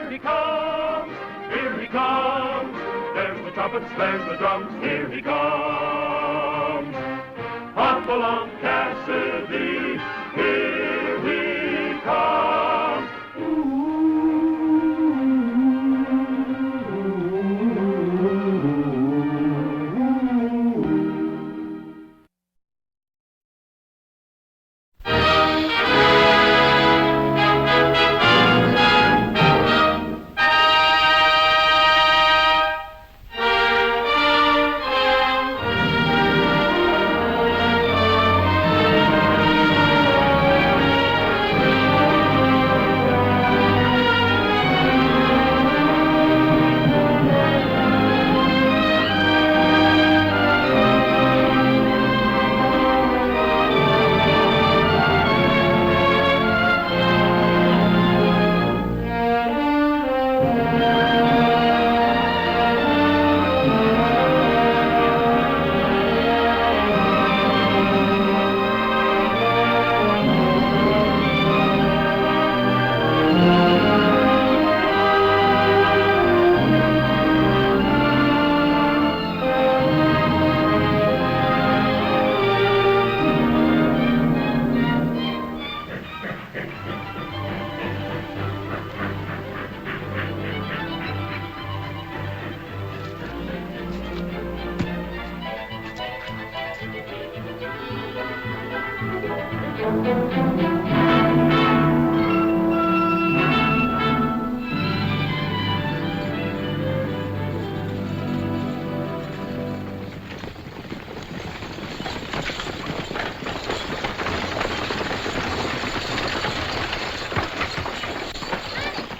Here he comes, here he comes. There's the trumpets, there's the drums, here he comes. Hopalong, Casisdy, here he comes.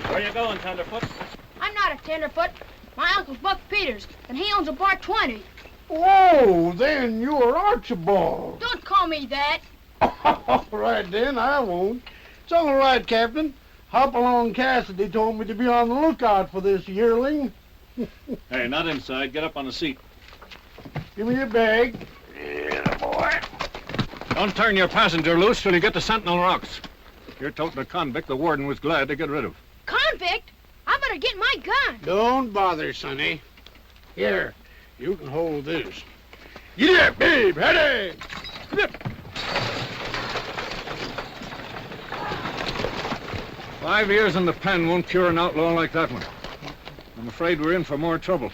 Where you going, Tenderfoot? I'm not a tenderfoot. My uncle's Buck Peters, and he owns a bar 20. Oh, then you're Archibald. Don't call me that. All right, then, I won't. It's all right, Captain. Hopalong Casisdy told me to be on the lookout for this yearling. Hey, not inside. Get up on the seat. Give me your bag. Yeah, boy. Don't turn your passenger loose till you get to Sentinel Rocks. You're toting a convict the warden was glad to get rid of. Convict? I better get my gun. Don't bother, Sonny. Here, you can hold this. Get up, babe. Ready? Get up. 5 years in the pen won't cure an outlaw like that one. I'm afraid we're in for more trouble.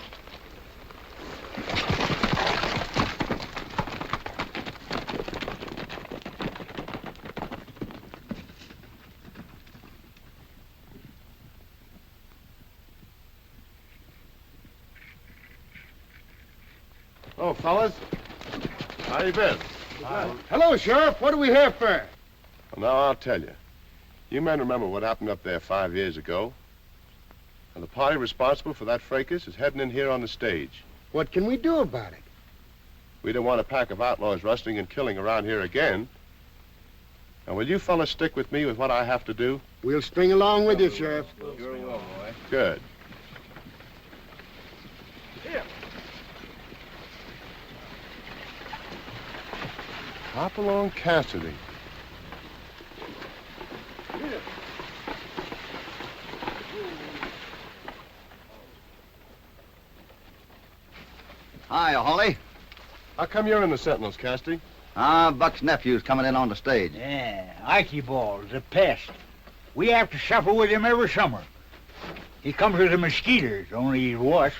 Oh, fellas. How you been? Hello, Sheriff. What are we here for? Well, now, I'll tell you. You men remember what happened up there 5 years ago. And the party responsible for that fracas is heading in here on the stage. What can we do about it? We don't want a pack of outlaws rustling and killing around here again. Now, will you fellas stick with me with what I have to do? We'll string along with you, Sheriff. Sure will, boy. Good. Here. Hopalong Casisdy. Hiya, Holly. How come you're in the Sentinels, Casisdy? Buck's nephew's coming in on the stage. Yeah, Archibald's a pest. We have to suffer with him every summer. He comes with the mosquitoes, only he's worse.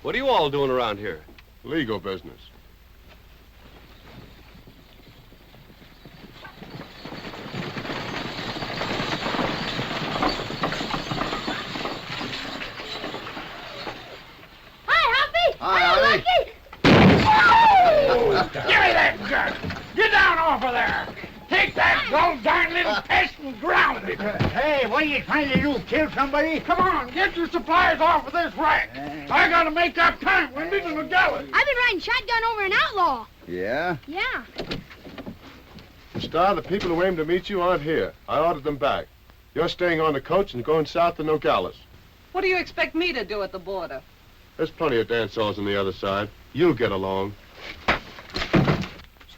What are you all doing around here? Legal business. Hi, Holly. Give me that gun! Get down off of there! Take that gold darn little pest and ground it! Hey, what are you trying to do, kill somebody? Come on, get your supplies off of this rack! I gotta make up time. We're leaving the gallery. I've been riding shotgun over an outlaw. Yeah? Yeah. Starr, the people who aim to meet you aren't here. I ordered them back. You're staying on the coach and going south to Nogales. What do you expect me to do at the border? There's plenty of dance halls on the other side. You'll get along.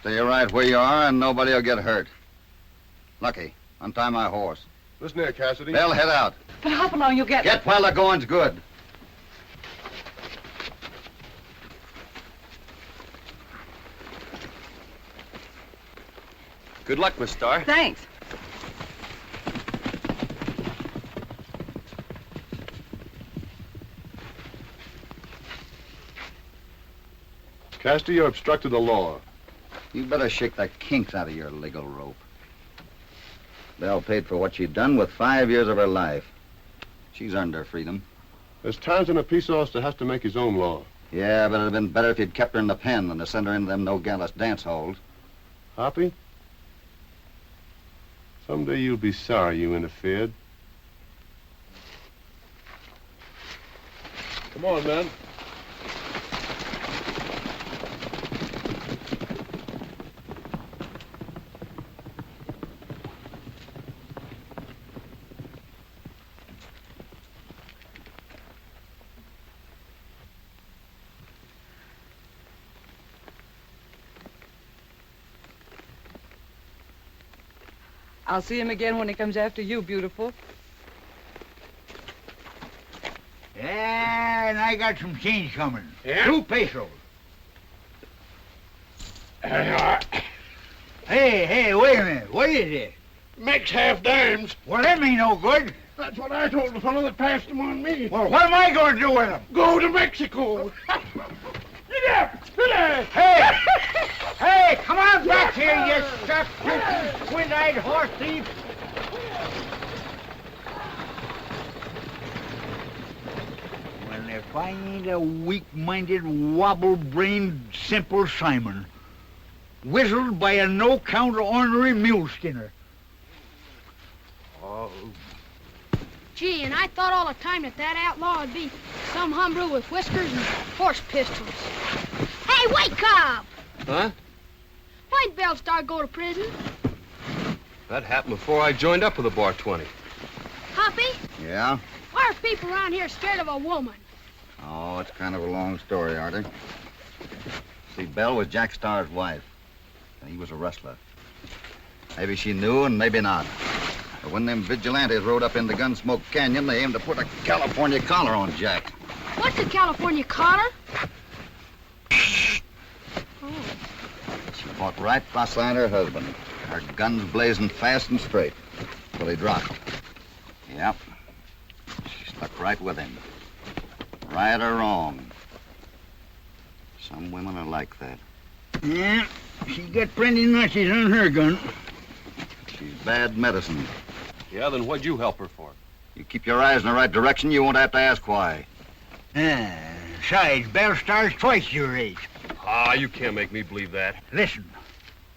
Stay right where you are and nobody will get hurt. Lucky, untie my horse. Listen here, Casisdy. Belle, head out. But Hopalong, you'll get... Get while the going's good. Good luck, Miss Starr. Thanks. Casisdy, you obstructed the law. You better shake the kinks out of your legal rope. Belle paid for what she'd done with 5 years of her life. She's earned her freedom. There's times when a peace officer has to make his own law. Yeah, but it'd have been better if you'd kept her in the pen than to send her into them no-gallus dance halls. Hoppy? Someday you'll be sorry you interfered. Come on, man. I'll see him again when he comes after you, beautiful. Yeah, and I got some change coming. Yeah? 2 pesos. Uh, Hey, wait a minute. What is it? Makes half dimes. Well, them ain't no good. That's what I told the fellow that passed them on me. Well, what am I going to do with them? Go to Mexico. Get up! Hey! Hey, come on back here, you stuck-drinking, squint-eyed horse thief! Well, if I ain't a weak-minded, wobble-brained, simple Simon, whistled by a no-count ornery mule skinner. Oh, Gee, and I thought all the time that outlaw would be some hombre with whiskers and horse pistols. Hey, wake up! Huh? Why'd Belle Starr go to prison? That happened before I joined up with the Bar 20. Hoppy, Yeah? why are people around here scared of a woman? Oh, it's kind of a long story, Artie. See, Belle was Jack Starr's wife, and he was a rustler. Maybe she knew and maybe not. But when them vigilantes rode up into Gunsmoke Canyon, they aimed to put a California collar on Jack. What's a California collar? She fought right beside her husband, her guns blazing fast and straight, till he dropped. Yep. She stuck right with him. Right or wrong. Some women are like that. yeah, she got plenty notches on her gun. She's bad medicine. Yeah, then what'd you help her for? You keep your eyes in the right direction, you won't have to ask why. Besides, Belle Starr's twice your age. Ah, you can't make me believe that. Listen,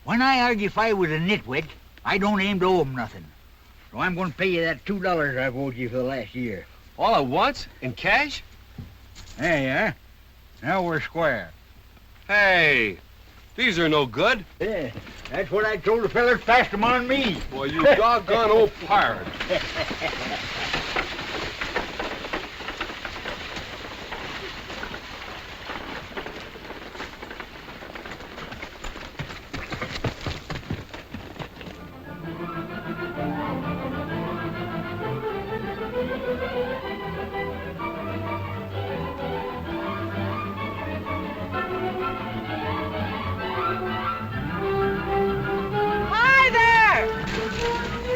when I argue if I was a nitwit, I don't aim to owe 'em nothing. So I'm going to pay you that $2 I've owed you for the last year. All at once? In cash? There you are. Now we're square. Hey, these are no good. Yeah, that's what I told the fella that passed 'em on me. Boy, you doggone old pirate. Hi there!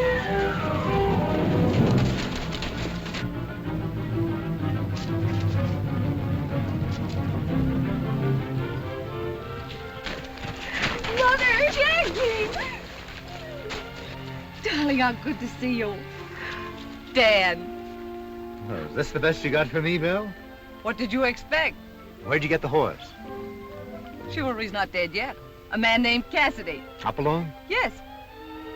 Mother! Jackie! Darling, how good to see you. Dad, Oh, is this the best you got for me, Bill? what did you expect? Where'd you get the horse? Chivalry's not dead yet. A man named Casisdy. Hopalong? Yes,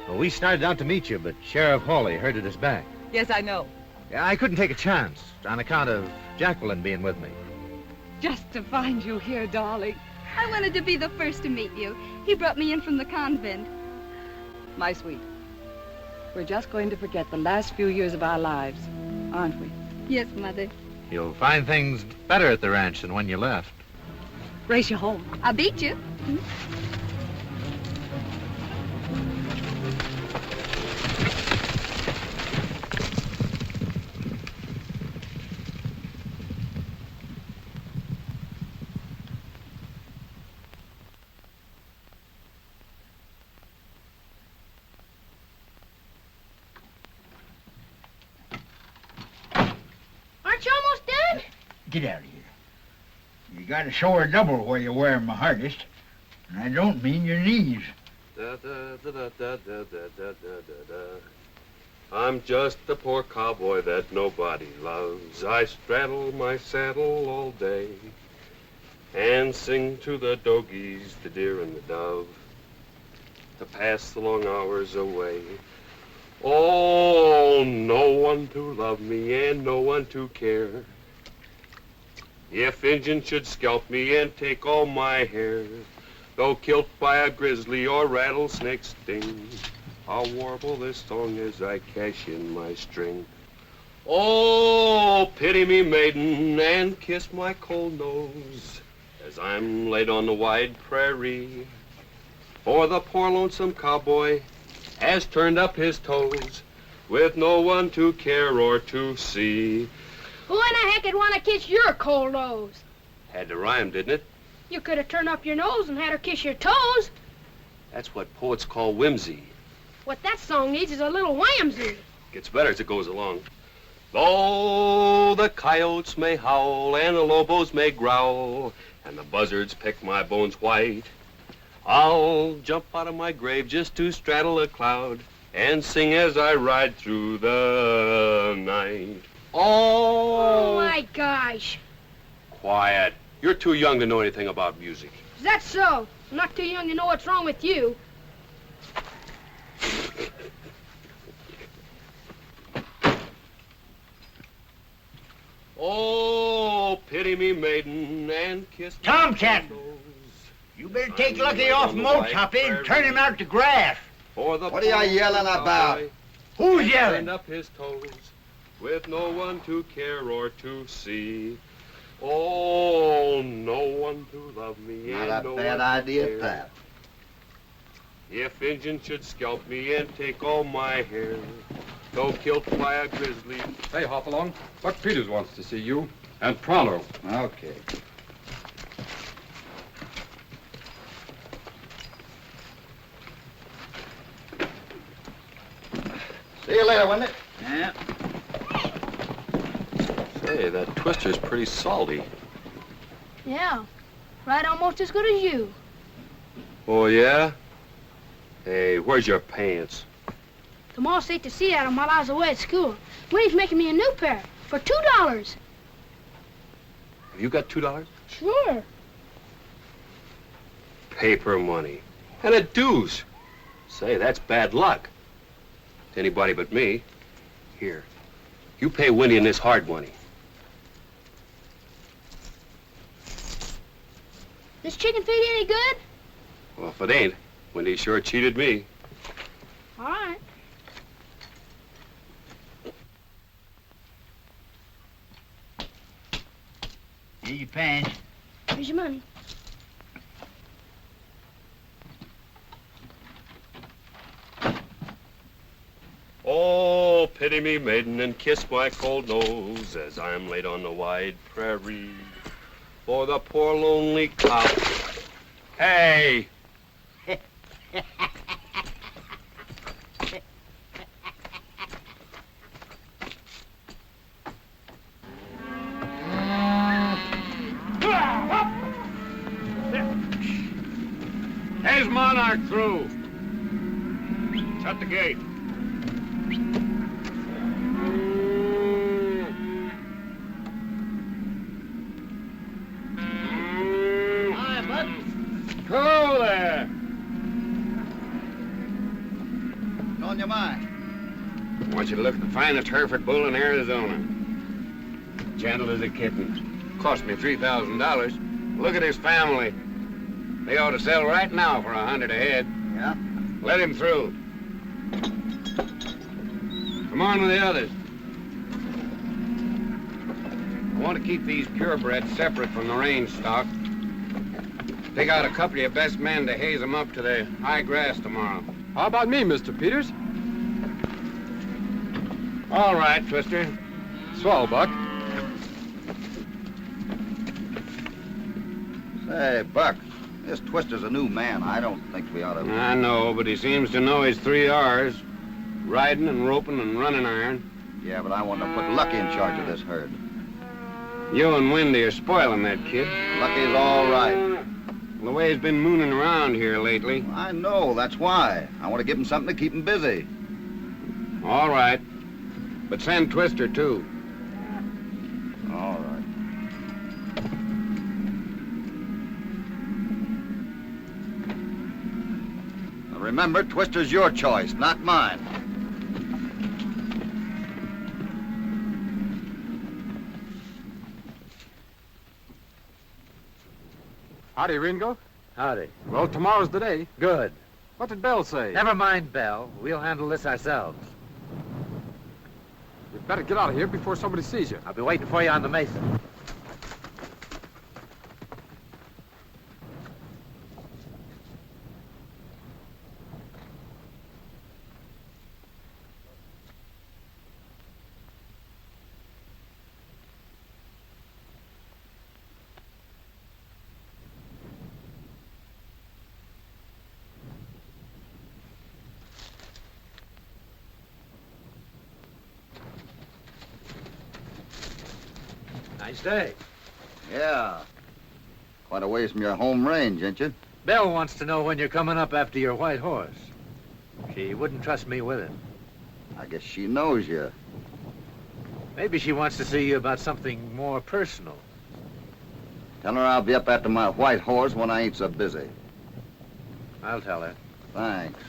Well, we started out to meet you, but Sheriff Hawley herded us back. yes, I know. Yeah, I couldn't take a chance on account of Jacqueline being with me. Just to find you here, darling. I wanted to be the first to meet you. He brought me in from the convent. My sweet, we're just going to forget the last few years of our lives, aren't we? Yes, Mother. You'll find things better at the ranch than when you left. Race you home. I'll beat you. Get out of here. You gotta show her double where you wear 'em the hardest. And I don't mean your knees. Da, da, da, da, da, da, da, da, da. I'm just a poor cowboy that nobody loves. I straddle my saddle all day and sing to the dogies, the deer and the dove, to pass the long hours away. Oh, no one to love me and no one to care. If Injun should scalp me and take all my hair, though killed by a grizzly or rattlesnake sting, I'll warble this song as I cash in my string. Oh, pity me, maiden, and kiss my cold nose as I'm laid on the wide prairie. For the poor lonesome cowboy has turned up his toes with no one to care or to see. Who in the heck would want to kiss your cold nose? Had to rhyme, didn't it? You could have turned up your nose and had her kiss your toes. That's what poets call whimsy. What that song needs is a little whamsy. Gets better as it goes along. Though the coyotes may howl and the lobos may growl and the buzzards pick my bones white, I'll jump out of my grave just to straddle a cloud and sing as I ride through the night. Oh, my gosh. Quiet. You're too young to know anything about music. Is that so? I'm not too young to know what's wrong with you. Oh, pity me, maiden, and kiss me. Tomcat! You better take Lucky off Moats, Hoppy, and turn him out to grass. What are you yelling about? Who's yelling? Turned up his toes with no one to care or to see. Oh, no one to love me and Not no a one bad to idea care. at that. If Injun should scalp me and take all my hair, though killed by a grizzly. Hey, Hopalong, Buck Peters wants to see you. And pronto. Okay. See you later, Wendy. Yeah. Say, that twister's pretty salty. Yeah, right almost as good as you. Oh, yeah? Hey, where's your pants? Tomorrow stayed to see at him while I was away at school. Winnie's making me a new pair for $2. Have you got $2? Sure. Paper money. And a deuce. Say, that's bad luck. To anybody but me. Here, you pay Winnie in this hard money. This chicken feed any good? Well, if it ain't, Winnie sure cheated me. All right. Here's your pants. Here's your money. Oh, pity me, maiden, and kiss my cold nose as I'm laid on the wide prairie. For the poor lonely cow. Hey! There's Monarch through. Shut the gate. Hi, Bud. Go there. What's on your mind? I want you to look at the finest Hereford bull in Arizona. Gentle as a kitten. Cost me $3,000. Look at his family. They ought to sell right now for $100 a head. Yeah? Let him through. Come on with the others. I want to keep these purebreds separate from the range stock. Pick out a couple of your best men to haze them up to the high grass tomorrow. How about me, Mr. Peters? All right, Twister. Swell, Buck. Say, Buck, this Twister's a new man. I don't think we ought to... I know, but he seems to know his 3 R's. Riding and roping and running iron. Yeah, but I want to put Lucky in charge of this herd. You and Wendy are spoiling that kid. Lucky's all right. The way he's been mooning around here lately. I know, that's why. I want to give him something to keep him busy. All right. But send Twister, too. All right. Now remember, Twister's your choice, not mine. Howdy, Ringo. Howdy. Well, tomorrow's the day. Good. What did Belle say? Never mind, Belle. We'll handle this ourselves. You better get out of here before somebody sees you. I'll be waiting for you on the mesa. Nice day. Yeah. Quite a ways from your home range, ain't you? Belle wants to know when you're coming up after your white horse. She wouldn't trust me with it. I guess she knows you. Maybe she wants to see you about something more personal. Tell her I'll be up after my white horse when I ain't so busy. I'll tell her. Thanks.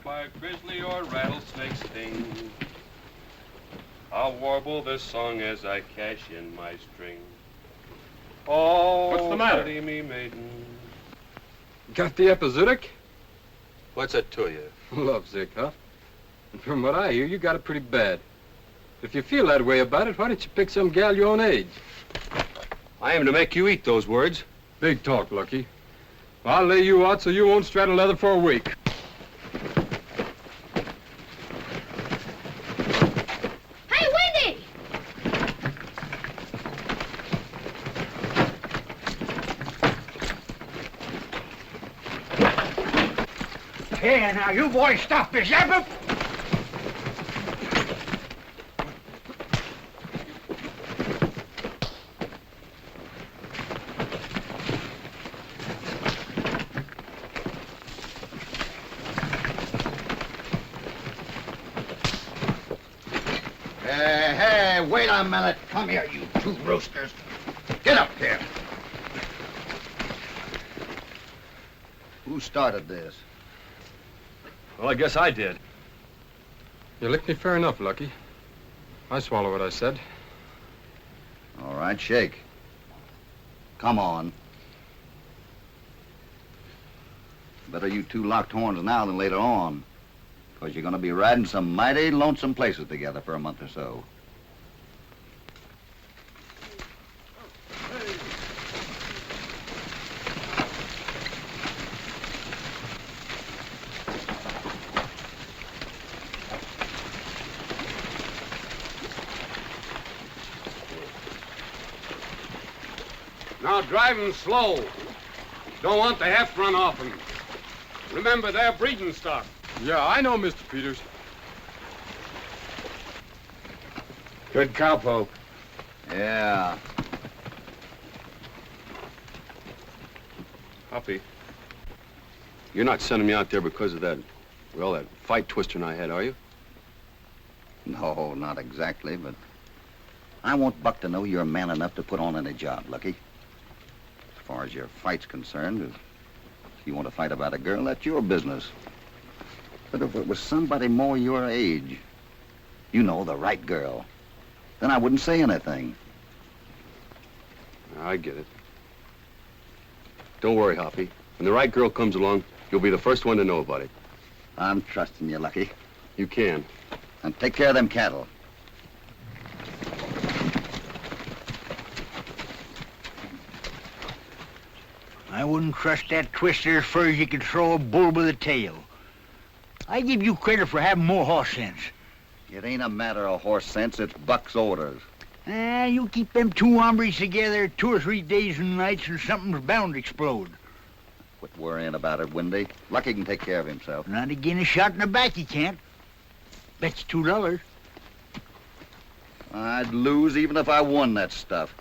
By grizzly or rattlesnake sting, I'll warble this song as I cash in my string. Oh, what's the matter? Pity me, maiden. Got the epizootic? What's it to you? Lovesick, huh? And from what I hear, you got it pretty bad. If you feel that way about it, why don't you pick some gal your own age? I am to make you eat those words. Big talk, Lucky. I'll lay you out so you won't straddle leather for a week. Here, now, you boys stop this yapping. Hey, wait a minute. Come here, you two roosters. Get up here. Who started this? Well, I guess I did. You licked me fair enough, Lucky. I swallow what I said. All right, shake. Come on. Better you two locked horns now than later on, because you're going to be riding some mighty lonesome places together for a month or so. Now drive 'em slow. Don't want the heft run off 'em. Remember, they're breeding stock. Yeah, I know, Mr. Peters. Good cowpoke. Yeah. Hoppy, you're not sending me out there because of that, well, that fight Twister and I had, are you? No, not exactly, but I want Buck to know you're man enough to put on any job, Lucky. As far as your fight's concerned, if you want to fight about a girl, that's your business. But if it was somebody more your age, you know, the right girl, then I wouldn't say anything. I get it. Don't worry, Hoppy. When the right girl comes along, you'll be the first one to know about it. I'm trusting you, Lucky. You can. And take care of them cattle. I wouldn't trust that Twister as far as you could throw a bull with a tail. I give you credit for having more horse sense. It ain't a matter of horse sense, it's Buck's orders. You keep them two hombres together 2 or 3 days and nights and something's bound to explode. Quit worrying about it, Windy. Lucky can take care of himself. Not again a shot in the back, he can't. Bet you $2. I'd lose even if I won that stuff.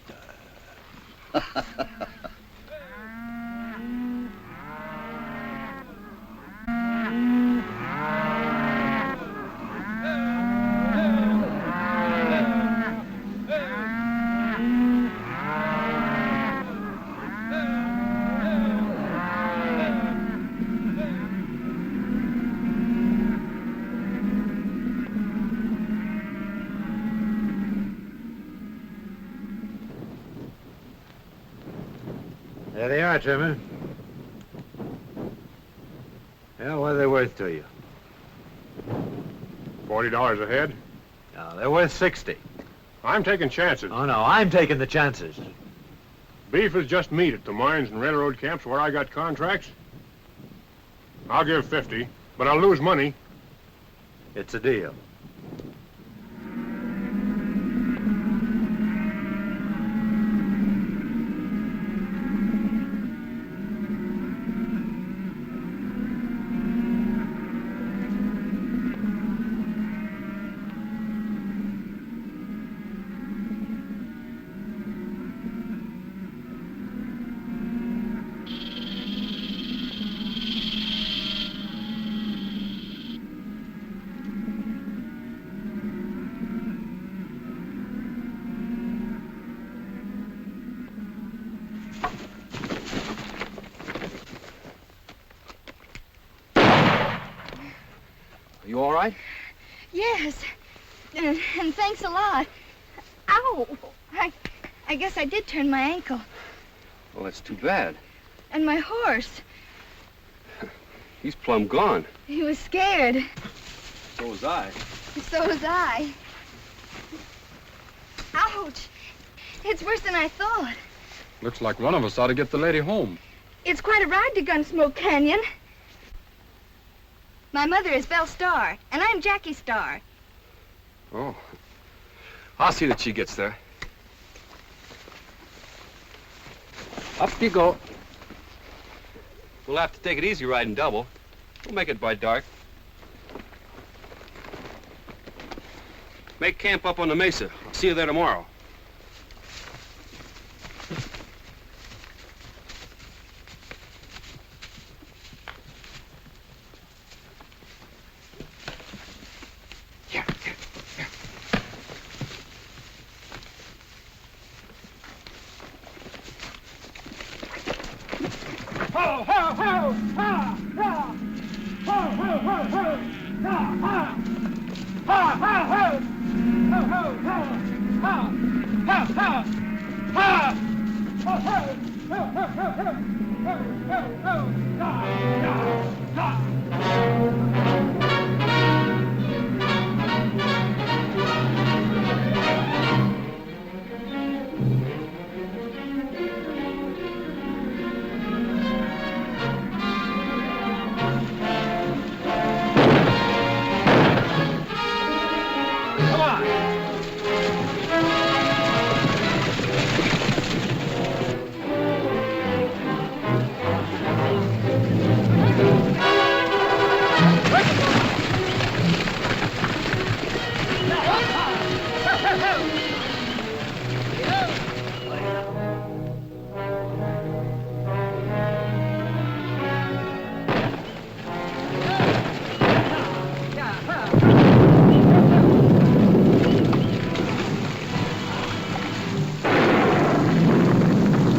There they are, Trimmer. Well, what are they worth to you? $40 a head? No, they're worth 60. I'm taking chances. Oh, no, I'm taking the chances. Beef is just meat at the mines and railroad camps where I got contracts. I'll give 50, but I'll lose money. It's a deal. You all right? Yes. And thanks a lot. Ow! I guess I did turn my ankle. Well, that's too bad. And my horse. He's plumb gone. He was scared. So was I. So was I. Ouch! It's worse than I thought. Looks like one of us ought to get the lady home. It's quite a ride to Gunsmoke Canyon. My mother is Belle Starr, and I'm Jackie Starr. Oh. I'll see that she gets there. Up you go. We'll have to take it easy riding double. We'll make it by dark. Make camp up on the mesa. I'll see you there tomorrow.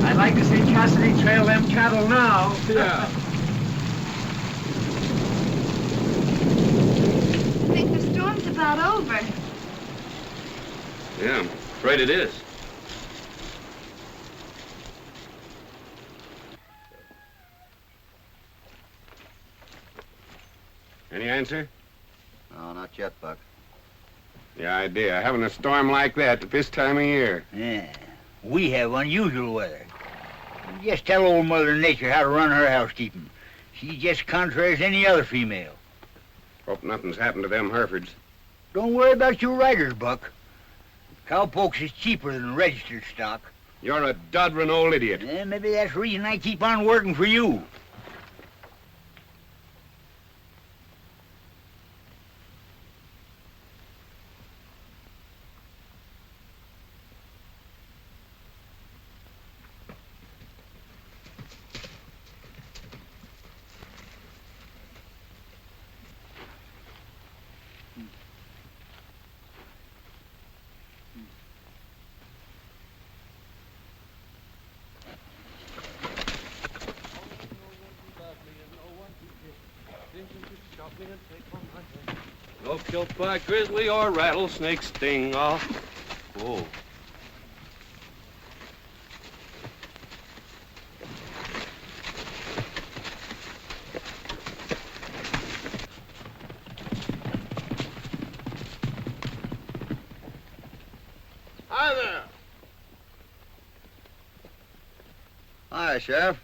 I'd like to see Casisdy trail them cattle now. Yeah. I think the storm's about over. Yeah, I'm afraid it is. Any answer? No, not yet, Buck. The idea, having a storm like that at this time of year. Yeah, we have unusual weather. You just tell old Mother Nature how to run her housekeeping. She's just contrary as any other female. Hope nothing's happened to them Herefords. Don't worry about your riders, Buck. Cowpokes is cheaper than registered stock. You're a doddering old idiot. Yeah, maybe that's the reason I keep on working for you. No killed by grizzly or rattlesnake sting. Oh. Whoa. Hi there. Hi, Sheriff.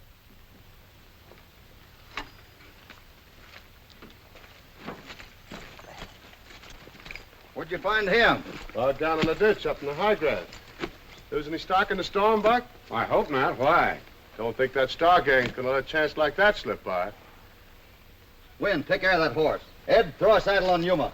Where'd you find him? Down in the ditch up in the high grass. Lose any stock in the storm, Buck? I hope not. Why? Don't think that Star gang's gonna let a chance like that slip by. Win, take care of that horse. Ed, throw a saddle on Yuma.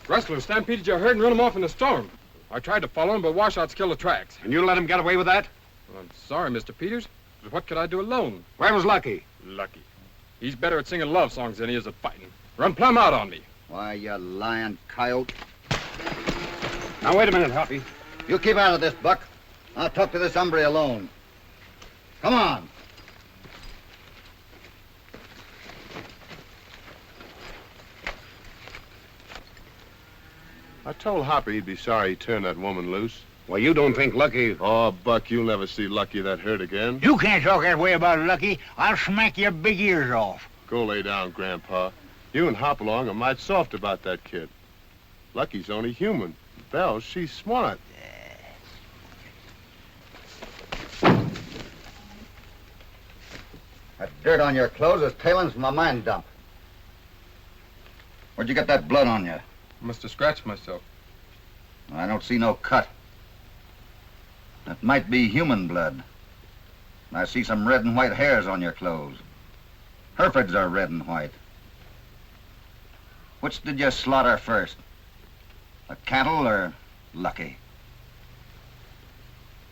Rustlers stampeded your herd and run them off in the storm. I tried to follow him, but washouts killed the tracks. And you let him get away with that? Well, I'm sorry, Mr. Peters, but what could I do alone? Where was Lucky? Lucky. He's better at singing love songs than he is at fighting. Run plumb out on me. Why, you lying coyote. Now, wait a minute, Hoppy. You keep out of this, Buck. I'll talk to this hombre alone. Come on. I told Hoppy he'd be sorry he turned that woman loose. Well, you don't think Lucky... Oh, Buck, you'll never see Lucky that hurt again. You can't talk that way about Lucky. I'll smack your big ears off. Go lay down, Grandpa. You and Hopalong are mighty soft about that kid. Lucky's only human. Belle, she's smart. That dirt on your clothes is tailings from a mine dump. Where'd you get that blood on you? I must have scratched myself. I don't see no cut. That might be human blood. I see some red and white hairs on your clothes. Herefords are red and white. Which did you slaughter first? The cattle or Lucky?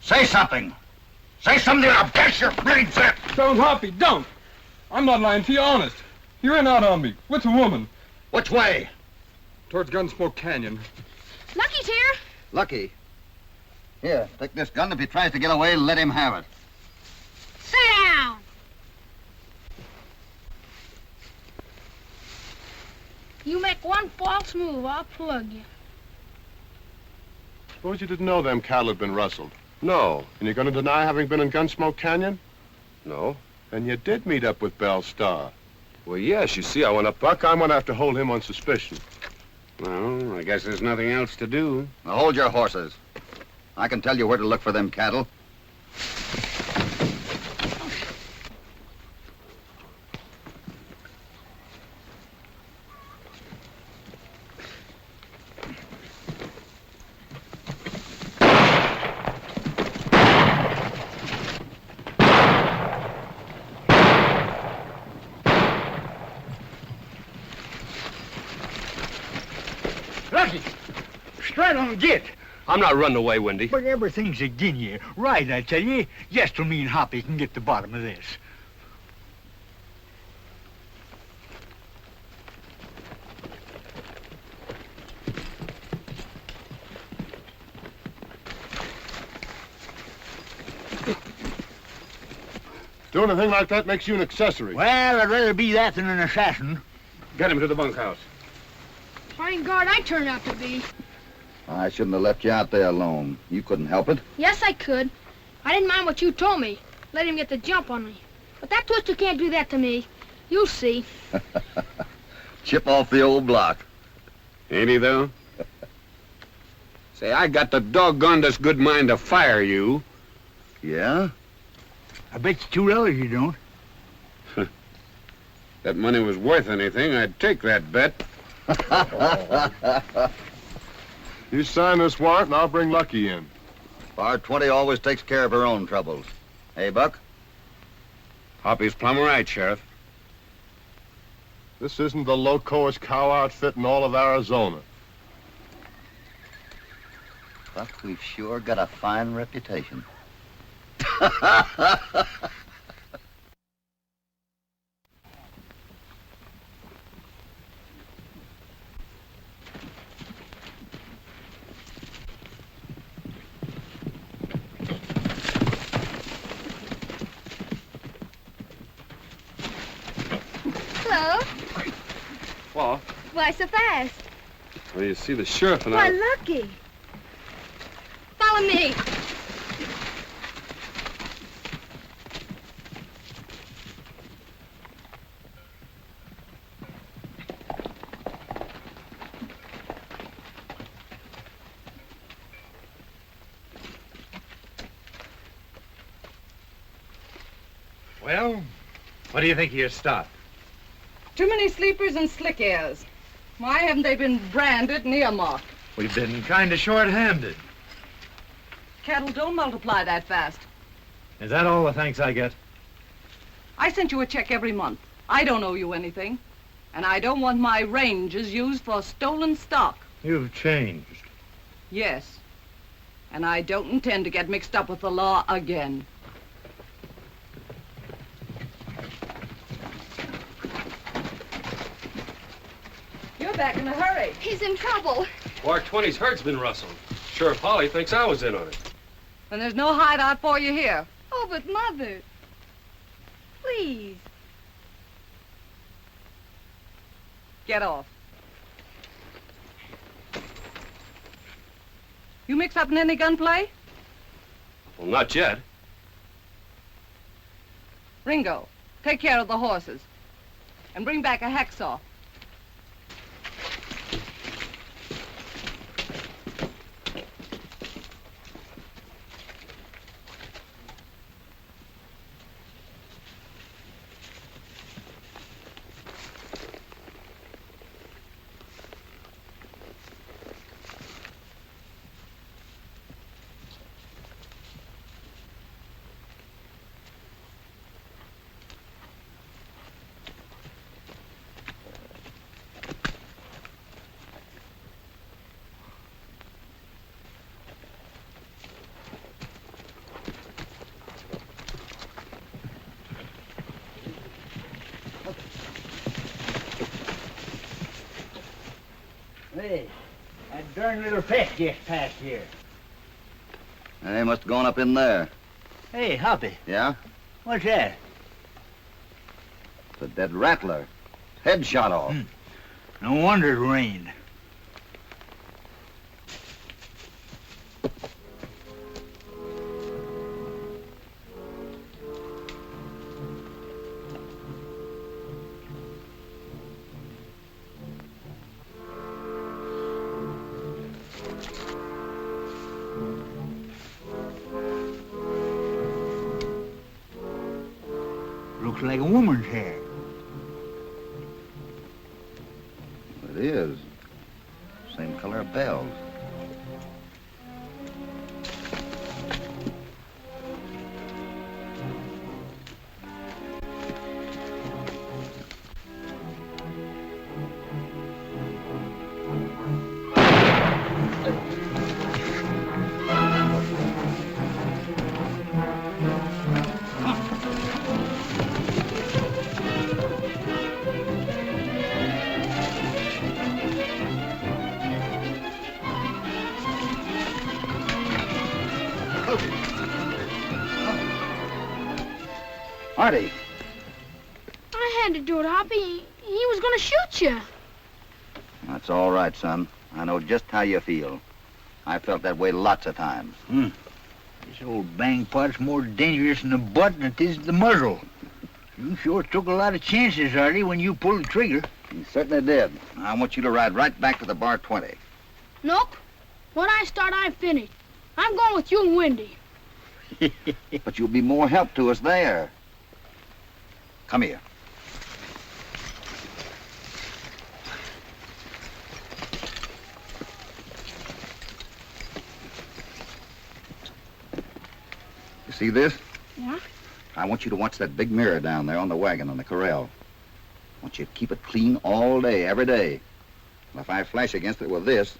Say something! Say something, I'll dash your brains in! Don't, Hoppy, don't! I'm not lying to you, honest. You ran out on me with a woman. Which way? Towards Gunsmoke Canyon. Lucky's here. Lucky. Here, take this gun. If he tries to get away, let him have it. Sit down. You make one false move, I'll plug you. Suppose you didn't know them cattle had been rustled. No. And you're gonna deny having been in Gunsmoke Canyon? No. Then you did meet up with Belle Starr. Well, yes, you see, I went up... Buck, I'm gonna have to hold him on suspicion. Well, I guess there's nothing else to do. Now hold your horses. I can tell you where to look for them cattle. Lucky! Straight on, get! I'm not running away, Wendy. But everything's agin you. Right, I tell you. Just so me and Hoppy can get to the bottom of this. Doing a thing like that makes you an accessory. Well, I'd rather be that than an assassin. Get him to the bunkhouse. Fine guard I turned out to be. I shouldn't have left you out there alone. You couldn't help it. Yes, I could. I didn't mind what you told me. Let him get the jump on me. But that twister can't do that to me. You'll see. Chip off the old block. Ain't he, though? Say, I got the doggonedest good mind to fire you. Yeah? I bet you $2 you don't. If that money was worth anything, I'd take that bet. You sign this warrant and I'll bring Lucky in. Bar 20 always takes care of her own troubles. Hey, Buck? Hoppy's plumb right, Sheriff. This isn't the locoest cow outfit in all of Arizona. Buck, we've sure got a fine reputation. Why so fast? Well, you see, the sheriff and Why, I... Lucky. Follow me. Well, what do you think of your stock? Too many sleepers and slick airs. Why haven't they been branded and earmarked? We've been kind of short-handed. Cattle don't multiply that fast. Is that all the thanks I get? I sent you a check every month. I don't owe you anything. And I don't want my ranges used for stolen stock. You've changed. Yes. And I don't intend to get mixed up with the law again. You're back in a hurry. He's in trouble. War 20's herd's been rustled. Sheriff Holly thinks I was in on it. And there's no hideout for you here. Oh, but Mother. Please. Get off. You mix up in any gunplay? Well, not yet. Ringo, take care of the horses. And bring back a hacksaw. Hey, that darn little pest just passed here. They must have gone up in there. Hey, Hoppy, Yeah? what's that? The dead rattler. Head shot off. No wonder it rained. Looks like a woman's hair. It is. Same color of Belle's. Artie. I had to do it, Hoppy. He was gonna shoot you. That's all right, son. I know just how you feel. I felt that way lots of times. This old bang pot's more dangerous in the butt than it is the muzzle. You sure took a lot of chances, Artie, when you pulled the trigger. You certainly did. I want you to ride right back to the bar 20. Nope. When I start, I'm finished. I'm going with you and Wendy. But you'll be more help to us there. Come here. You see this? Yeah? I want you to watch that big mirror down there on the wagon on the corral. I want you to keep it clean all day, every day. And if I flash against it with this,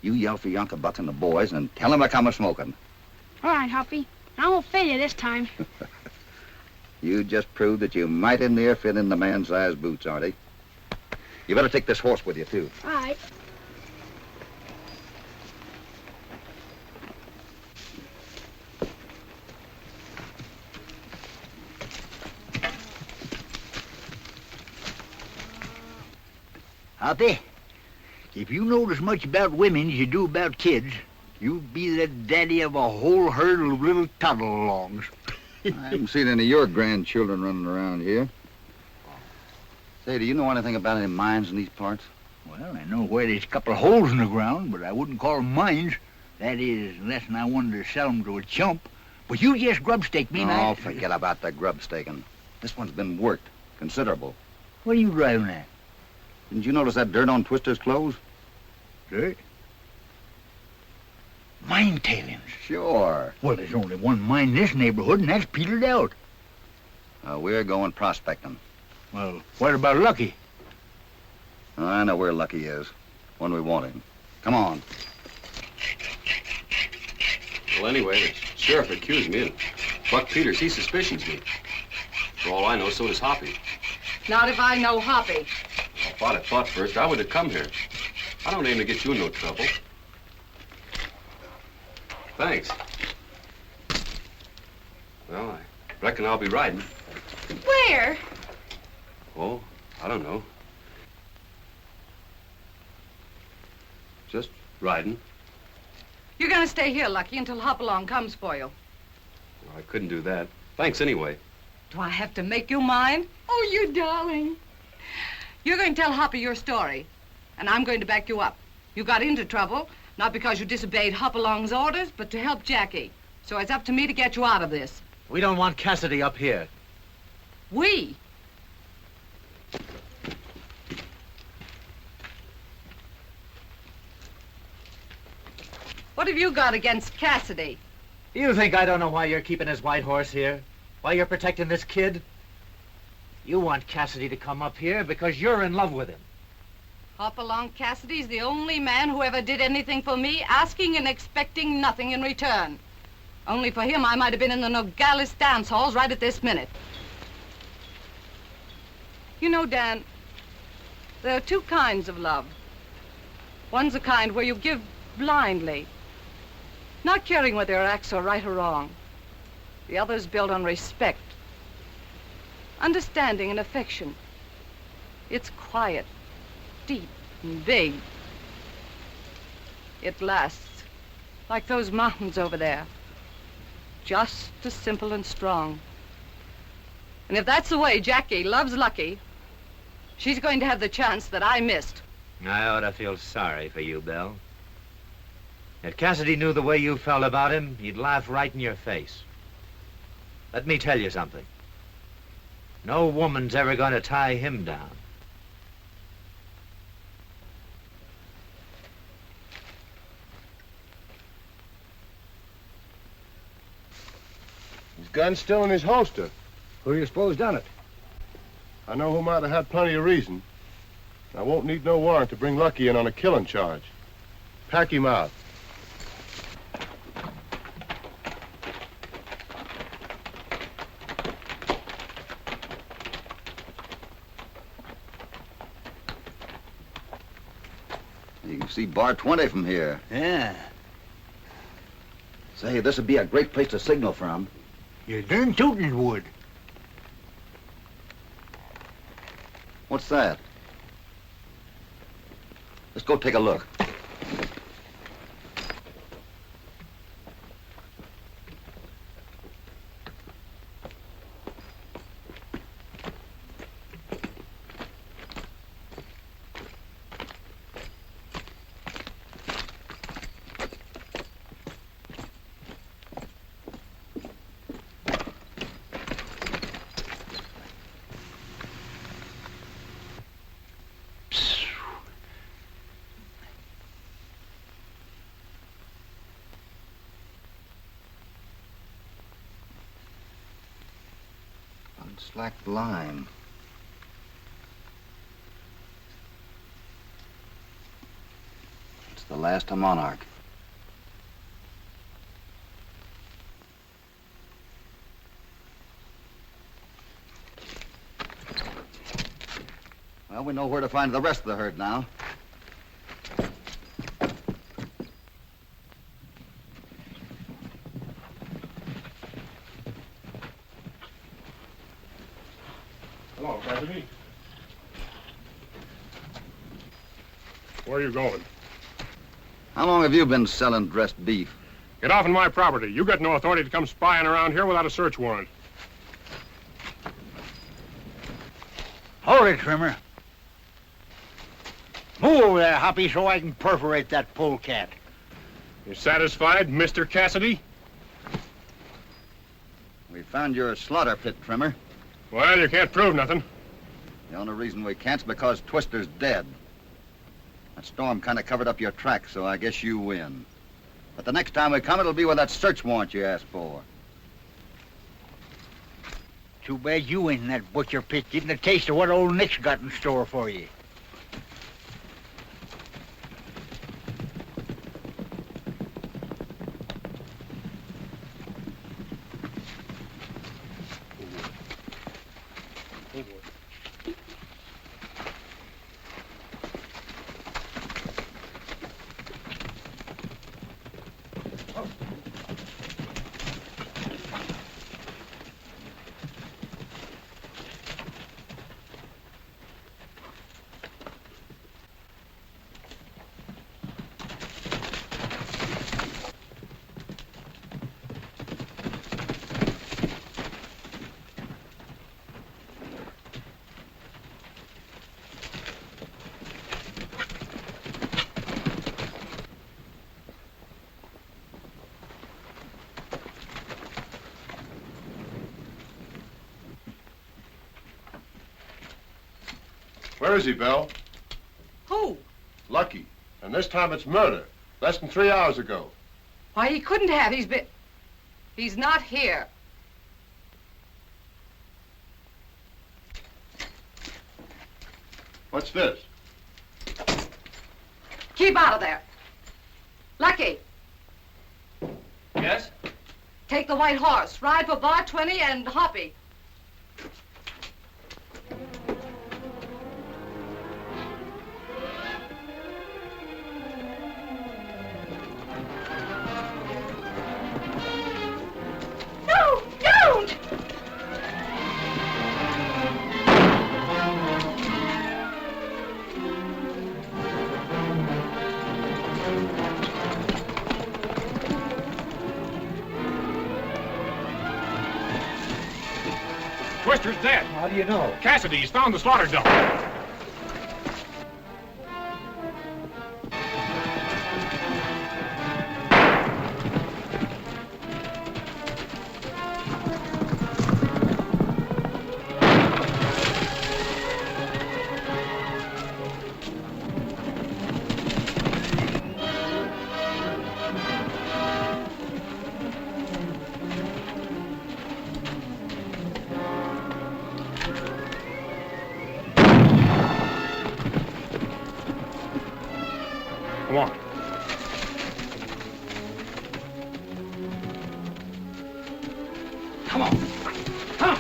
you yell for Yonka Buck and the boys and tell them I come a-smoking. All right, Hoppy. I won't fail you this time. You just proved that you mighty near fit in the man-sized boots, Artie. You better take this horse with you, too. All right. Hoppy, if you knowed as much about women as you do about kids, you'd be the daddy of a whole herd of little toddle-alongs. I haven't seen any of your grandchildren running around here. Say, do you know anything about any mines in these parts? Well, I know where there's a couple of holes in the ground, but I wouldn't call them mines. That is, unless I wanted to sell them to a chump. But you just grub-stake me, man. Oh, forget about the grub staking. This one's been worked. Considerable. What are you driving at? Didn't you notice that dirt on Twister's clothes? Dirt? Mine tailings. Sure. Well, there's only one mine in this neighborhood, and that's petered out. We're going prospecting. Well, what about Lucky? I know where Lucky is. When we want him. Come on. Well, anyway, the sheriff accused me, and Buck Peters, he suspicions me. For all I know, so does Hoppy. Not if I know Hoppy. If I'd have thought first, I would have come here. I don't aim to get you in no trouble. Thanks. Well, I reckon I'll be riding. Where? Oh, I don't know. Just riding. You're gonna stay here, Lucky, until Hopalong comes for you. Well, I couldn't do that. Thanks anyway. Do I have to make you mine? Oh, you darling. You're going to tell Hoppy your story, and I'm going to back you up. You got into trouble, not because you disobeyed Hopalong's orders, but to help Jackie. So it's up to me to get you out of this. We don't want Casisdy up here. We? What have you got against Casisdy? You think I don't know why you're keeping his white horse here? Why you're protecting this kid? You want Casisdy to come up here because you're in love with him. Hopalong Cassidy's the only man who ever did anything for me, asking and expecting nothing in return. Only for him, I might have been in the Nogales dance halls right at this minute. You know, Dan, there are two kinds of love. One's a kind where you give blindly, not caring whether your acts are right or wrong. The other's built on respect, understanding and affection. It's quiet, deep and big. It lasts, like those mountains over there, just as simple and strong. And if that's the way Jackie loves Lucky, she's going to have the chance that I missed. I ought to feel sorry for you, Belle. If Casisdy knew the way you felt about him, he'd laugh right in your face. Let me tell you something. No woman's ever going to tie him down. His gun's still in his holster. Who do you suppose done it? I know who might have had plenty of reason. I won't need no warrant to bring Lucky in on a killing charge. Pack him out. You can see bar 20 from here. Yeah. Say, this would be a great place to signal from. You're darn tootin' it would. What's that? Let's go take a look. Slacked line. It's the last of Monarch. Well, we know where to find the rest of the herd now. Hello, Casisdy. Where are you going? How long have you been selling dressed beef? Get off of my property. You got no authority to come spying around here without a search warrant. Hold it, Trimmer. Move over there, Hoppy, so I can perforate that polecat. You satisfied, Mr. Casisdy? We found your slaughter pit, Trimmer. Well, you can't prove nothing. The only reason we can't's because Twister's dead. That storm kind of covered up your tracks, so I guess you win. But the next time we come, it'll be with that search warrant you asked for. Too bad you ain't in that butcher pit getting a taste of what old Nick's got in store for you. Where is he, Belle? Who? Lucky. And this time it's murder. Less than 3 hours ago. Why, he couldn't have. He's not here. What's this? Keep out of there. Lucky, Yes? take the white horse. Ride for Bar 20 and Hoppy. No, don't! Twister's dead. How do you know? Casisdy's found the slaughter dump. Come on. Come on. Come on.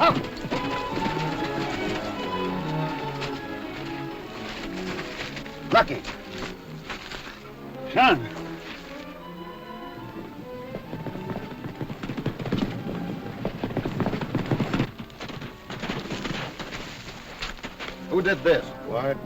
Up. Lucky. Son. Who did this? What?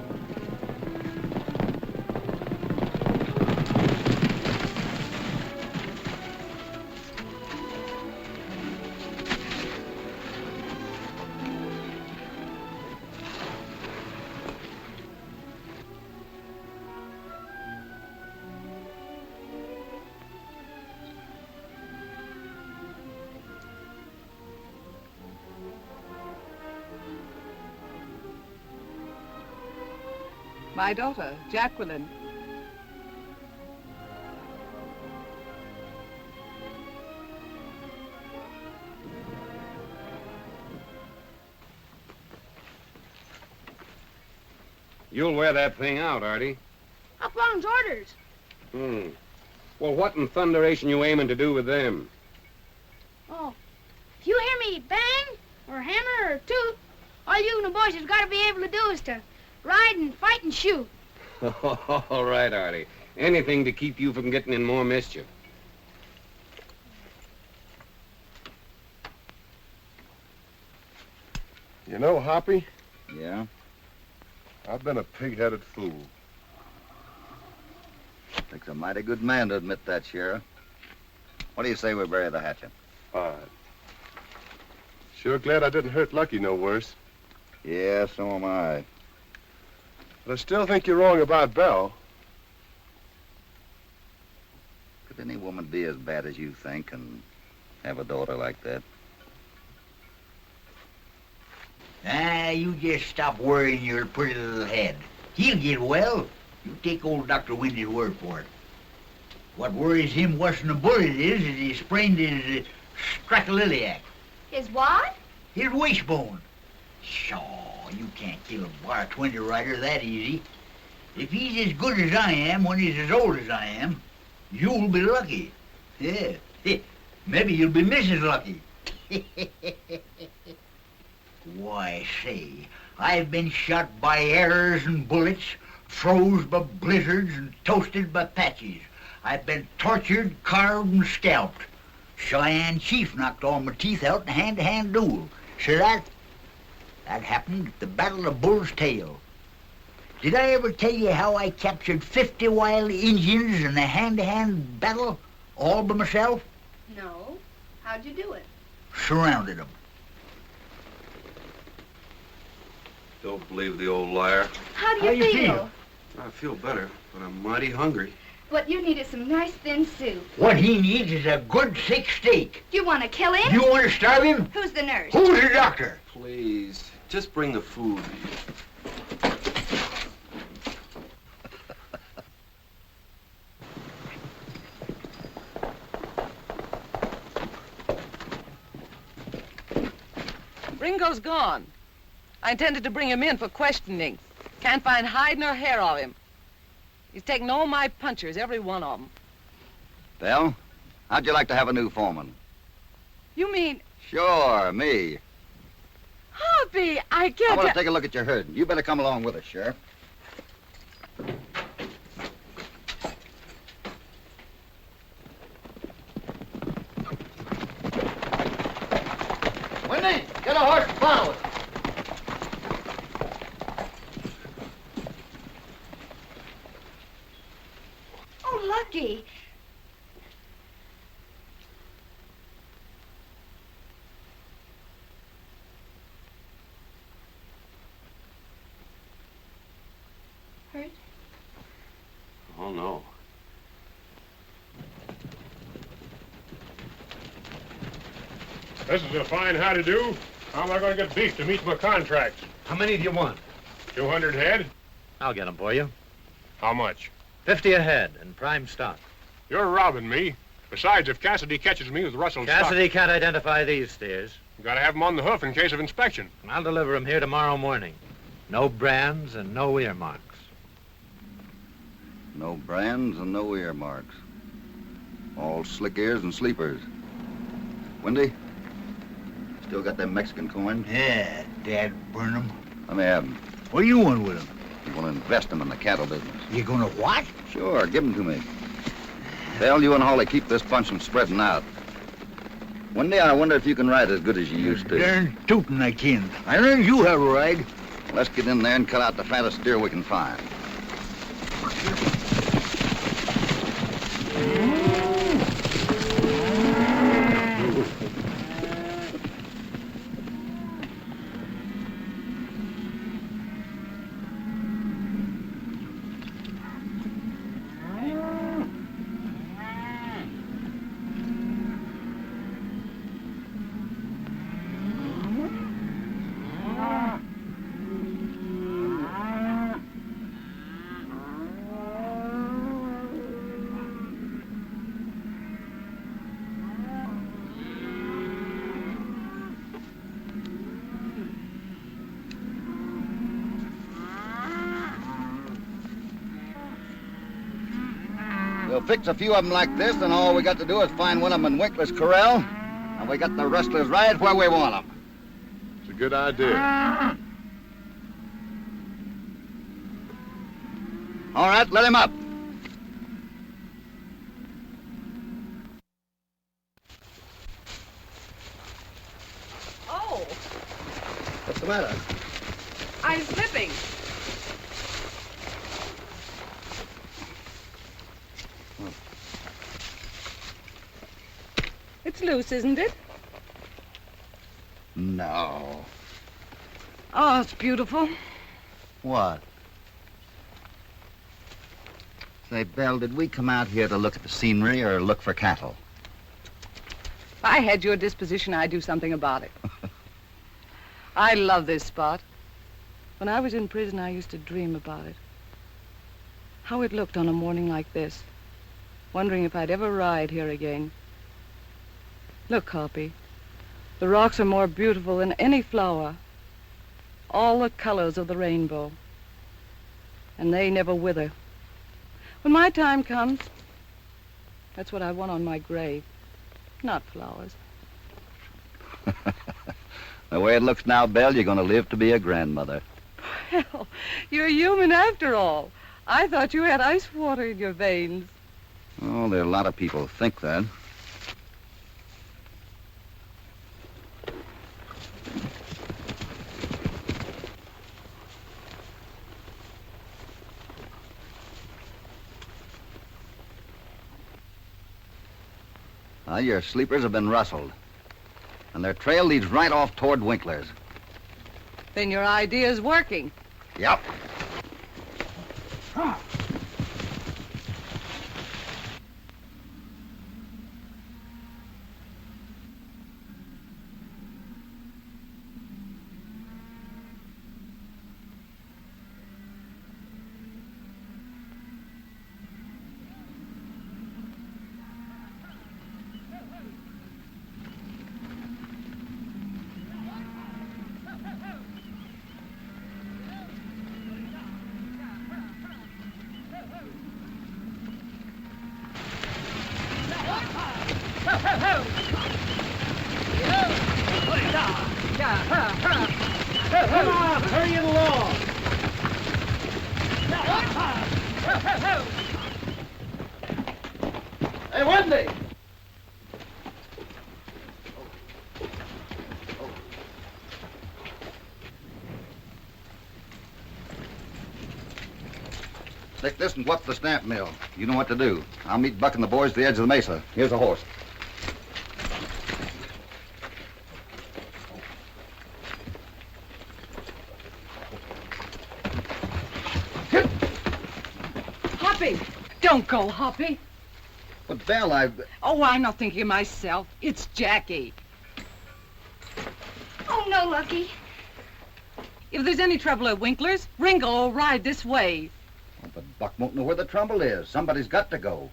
My daughter, Jacqueline. You'll wear that thing out, Artie. Hopalong's orders. Well, what in thunderation you aiming to do with them? Oh, if you hear me bang or hammer or toot, all you and the boys has got to be able to do is to ride and fight and shoot. All right, Artie. Anything to keep you from getting in more mischief. You know, Hoppy, Yeah? I've been a pig-headed fool. Takes a mighty good man to admit that, Sheriff. What do you say we bury the hatchet? Fine. Sure glad I didn't hurt Lucky no worse. Yeah, so am I. But I still think you're wrong about Belle. Could any woman be as bad as you think and have a daughter like that? Ah, you just stop worrying your pretty little head. He'll get well. You take old Dr. Wendy's word for it. What worries him worse than a bullet is he sprained his stracholiliac. His what? His wishbone. Shaw, you can't kill a bar 20 rider that easy. If he's as good as I am when he's as old as I am, you'll be lucky. Yeah, maybe you'll be Mrs. Lucky. Why, say, I've been shot by arrows and bullets, froze by blizzards and toasted by patches. I've been tortured, carved, and scalped. Cheyenne Chief knocked all my teeth out in a hand-to-hand duel. See that? That happened at the Battle of Bull's Tail. Did I ever tell you how I captured 50 wild Indians in a hand-to-hand battle, all by myself? No. How'd you do it? Surrounded them. Don't believe the old liar. How do you feel? I feel better, but I'm mighty hungry. What you need is some nice thin soup. What he needs is a good thick steak. Do you want to kill him? You want to starve him? Who's the nurse? Who's the doctor? Please, just bring the food. Ringo's gone. I intended to bring him in for questioning. Can't find hide nor hair of him. He's taken all my punchers, every one of them. Belle, how'd you like to have a new foreman? You mean... Sure, me. Hoppy, I get I want it. to take a look at your herd. You better come along with us, Sheriff. Wendy, get a horse and follow it. Oh, Lucky. Hurt? Oh, no. This is a fine how-to-do. How am I going to get beef to meet my contracts? How many do you want? 200 head? I'll get them for you. How much? 50 a head in prime stock. You're robbing me. Besides, if Casisdy catches me with rustled Casisdy can't identify these steers. You gotta have them on the hoof in case of inspection. I'll deliver them here tomorrow morning. No brands and no earmarks. No brands and no earmarks. All slick ears and sleepers. Wendy, still got them Mexican coins? Yeah, Dad burn them. Let me have them. What do you want with them? I'm going to invest them in the cattle business. You gonna what? Sure, give them to me. Belle, you and Holly keep this bunch from spreading out. Wendy, I wonder if you can ride as good as you used to. Darn tootin' I can. I learned you have a ride. Let's get in there and cut out the fattest steer we can find. We'll fix a few of them like this, and all we got to do is find one of them in Winkler's corral, and we got the rustlers right where we want them. It's a good idea. All right, let him up. Oh, What's the matter? I'm slipping. It's loose, isn't it? No. Oh, it's beautiful. What? Say, Belle, did we come out here to look at the scenery or look for cattle? If I had your disposition, I'd do something about it. I love this spot. When I was in prison, I used to dream about it. How it looked on a morning like this, wondering if I'd ever ride here again. Look, Hoppy, the rocks are more beautiful than any flower. All the colors of the rainbow. And they never wither. When my time comes, that's what I want on my grave. Not flowers. The way it looks now, Belle, you're going to live to be a grandmother. Well, you're human after all. I thought you had ice water in your veins. Oh, there are a lot of people who think that. Well, your sleepers have been rustled. And their trail leads right off toward Winkler's. Then your idea's working. Yep. Come on, hurry it along. Hey, Wendy! Stick this and what's the stamp mill. You know what to do. I'll meet Buck and the boys at the edge of the mesa. Here's a horse. Hoppy! Don't go, Hoppy. But, Belle, Oh, I'm not thinking of myself. It's Jackie. Oh, no, Lucky. If there's any trouble at Winkler's, Ringo will ride this way. Oh, but Buck won't know where the trouble is. Somebody's got to go.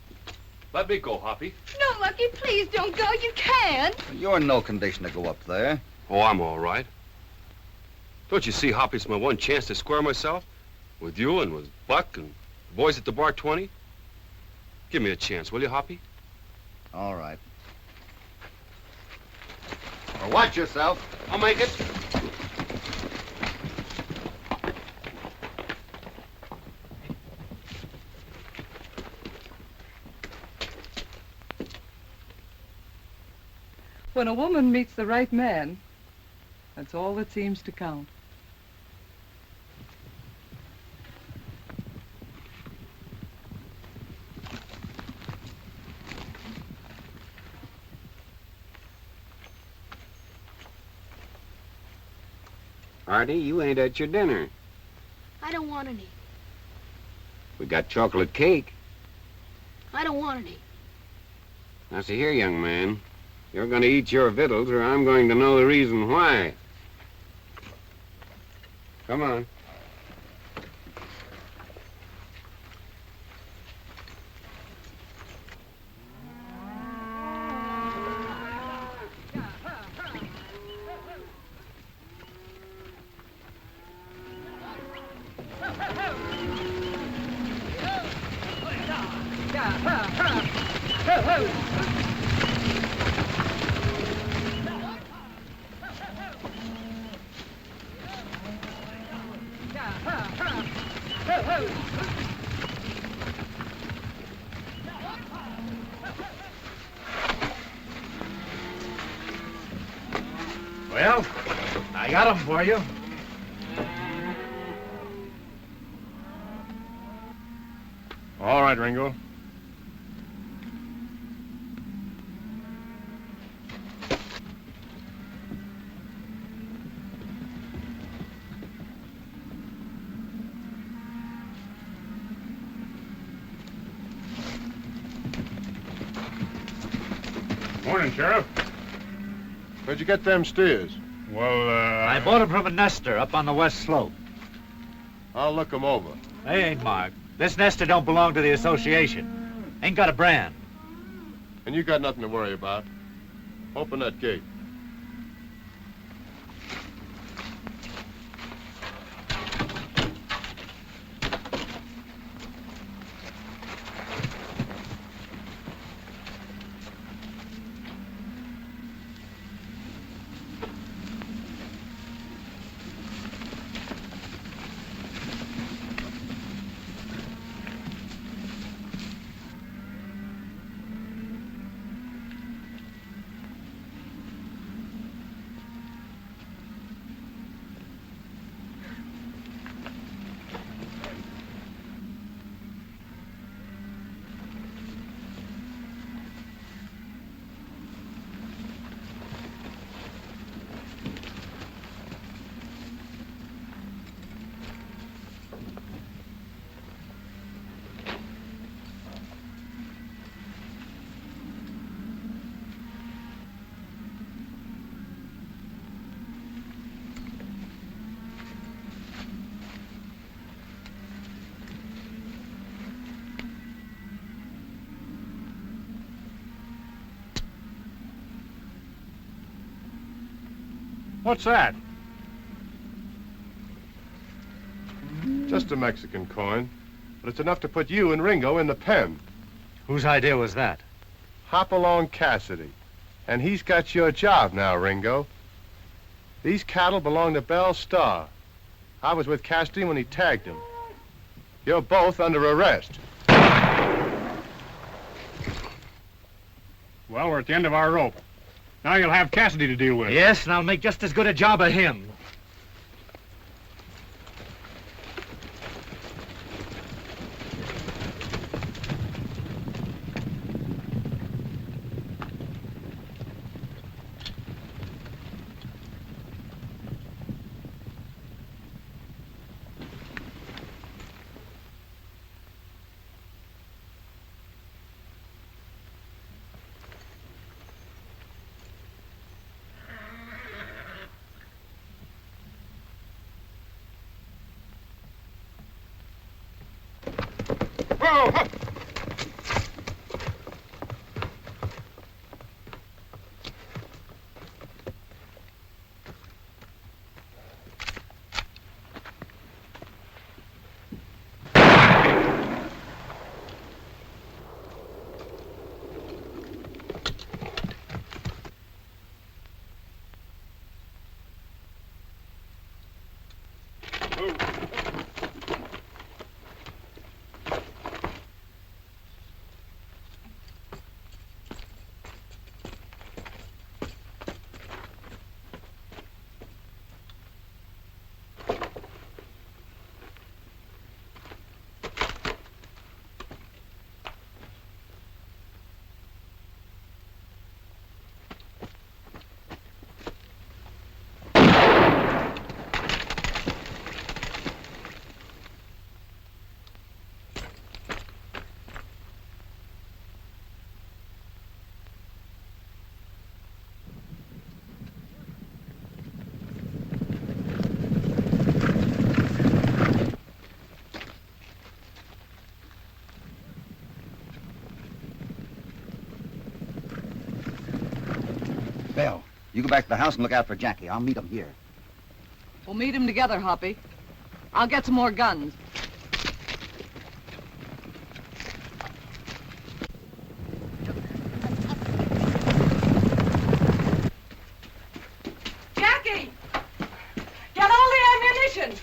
Let me go, Hoppy. No, Lucky, please don't go. You can't. You're in no condition to go up there. Oh, I'm all right. Don't you see, Hoppy's my one chance to square myself? With you and with Buck and the boys at the bar 20. Give me a chance, will you, Hoppy? All right. Well, watch yourself. I'll make it. When a woman meets the right man, that's all that seems to count. Artie, you ain't at your dinner. I don't want any. We got chocolate cake. I don't want any. Now, see here, young man. You're going to eat your victuals, or I'm going to know the reason why. Come on. Well, now got them for you. All right, Ringo. Morning, Sheriff. Where'd you get them steers? Well, I bought them from a nester up on the west slope. I'll look them over. They ain't marked. This nester don't belong to the association. Ain't got a brand. And you got nothing to worry about. Open that gate. what's that? Just a Mexican coin, but it's enough to put you and Ringo in the pen. Whose idea was that? Hopalong Casisdy. And he's got your job now, Ringo. These cattle belong to Belle Starr. I was with Casisdy when he tagged him. You're both under arrest. Well, we're at the end of our rope. Now you'll have Casisdy to deal with. Yes, and I'll make just as good a job of him. Whoa! Huh. Belle, you go back to the house and look out for Jackie. I'll meet him here. We'll meet him together, Hoppy. I'll get some more guns. Jackie! Get all the ammunition!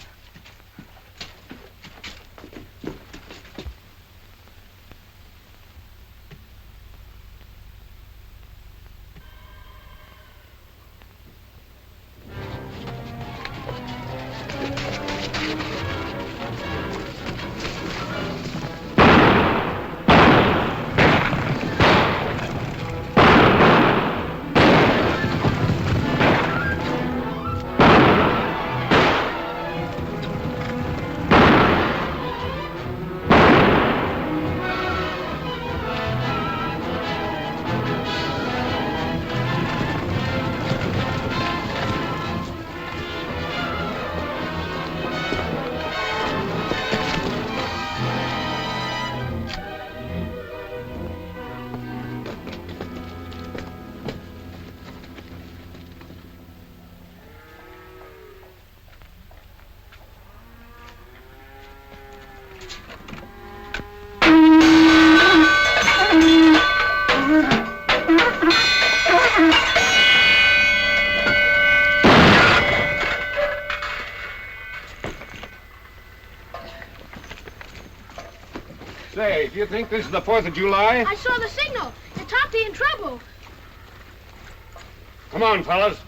Say, if you think this is the 4th of July, I saw the signal. It's Hoppy in trouble. come on, fellas.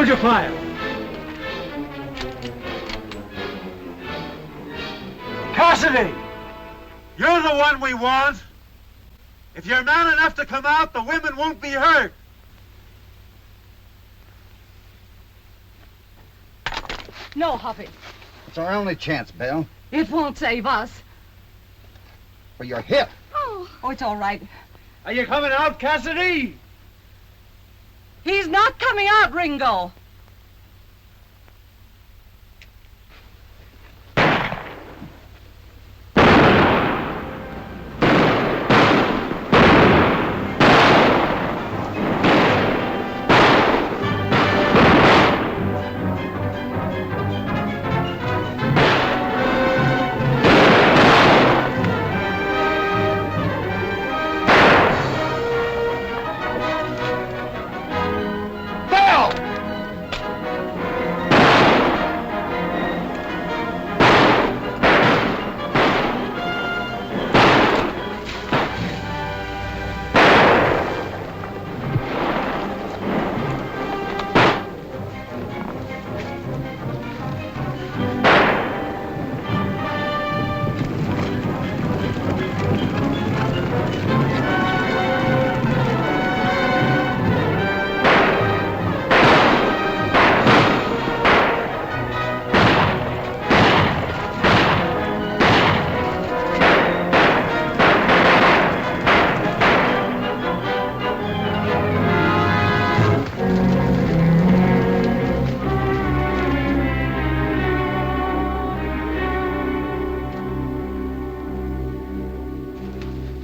Hold your fire. Casisdy, you're the one we want. If you're man enough to come out, the women won't be hurt. No, Hoppy. It's our only chance, Belle. It won't save us. For your hip. Oh, it's all right. Are you coming out, Casisdy? He's not coming out, Ringo.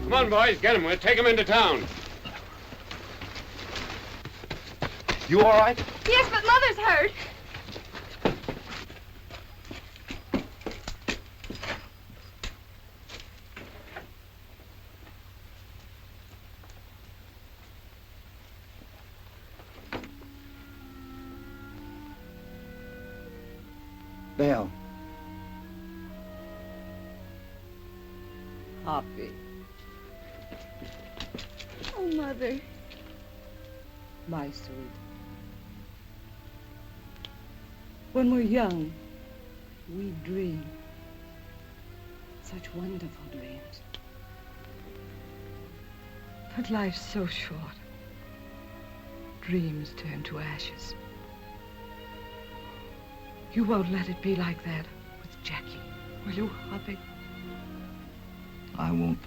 Come on, boys, get him. We'll take him into town. You all right? Yes, but Mother's hurt. Belle. Hoppy. Oh, Mother. My sweet. When we're young, we dream. Such wonderful dreams. But life's so short. Dreams turn to ashes. You won't let it be like that with Jackie, will you, Hoppy? I won't.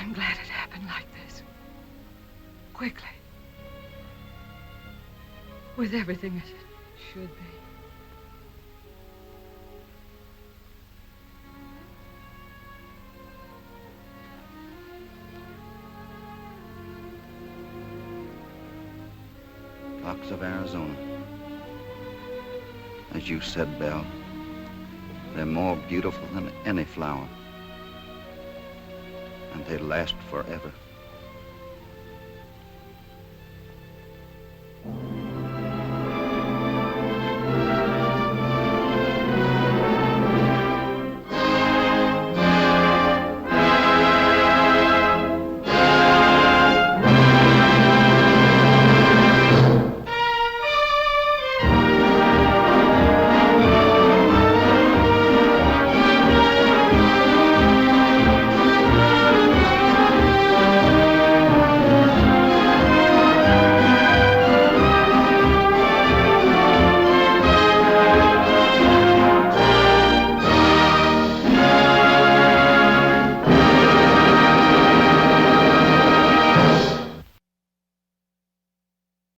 I'm glad it happened like this. Quickly. With everything as it should be. Fox of Arizona. As you said, Belle, they're more beautiful than any flower. And they last forever.